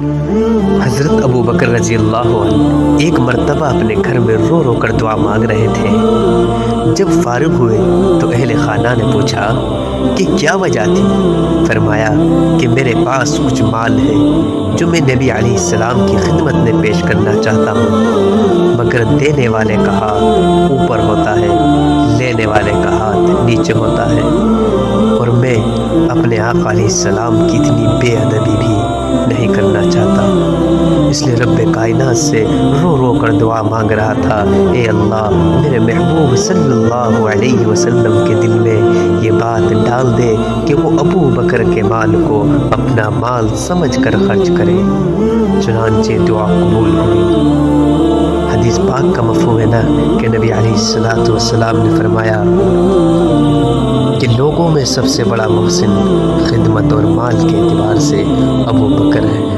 حضرت ابو بکر رضی اللہ عنہ ایک مرتبہ اپنے گھر میں رو رو کر دعا مانگ رہے تھے۔ جب فارغ ہوئے تو اہل خانہ نے پوچھا کہ کیا وجہ تھی؟ فرمایا کہ میرے پاس کچھ مال ہے جو میں نبی علیہ السلام کی خدمت میں پیش کرنا چاہتا ہوں، مگر دینے والے کا ہاتھ اوپر ہوتا ہے، لینے والے کا ہاتھ نیچے ہوتا ہے، اور میں اپنے آقا علیہ السلام کی اتنی بے ادبی بھی نہیں کرنا چاہتا، اس لیے رب کائنات سے رو رو کر دعا مانگ رہا تھا، اے اللہ میرے محبوب صلی اللہ علیہ وسلم کے دل میں یہ بات ڈال دے کہ وہ ابو بکر کے مال کو اپنا مال سمجھ کر خرچ کرے۔ چنانچہ دعا قبول ہوئی۔ حدیث پاک کا مفہوم ہے نا کہ نبی علیہ السلام نے فرمایا کہ لوگوں میں سب سے بڑا محسن خدمت اور مال کے اعتبار سے ابو بکر ہے۔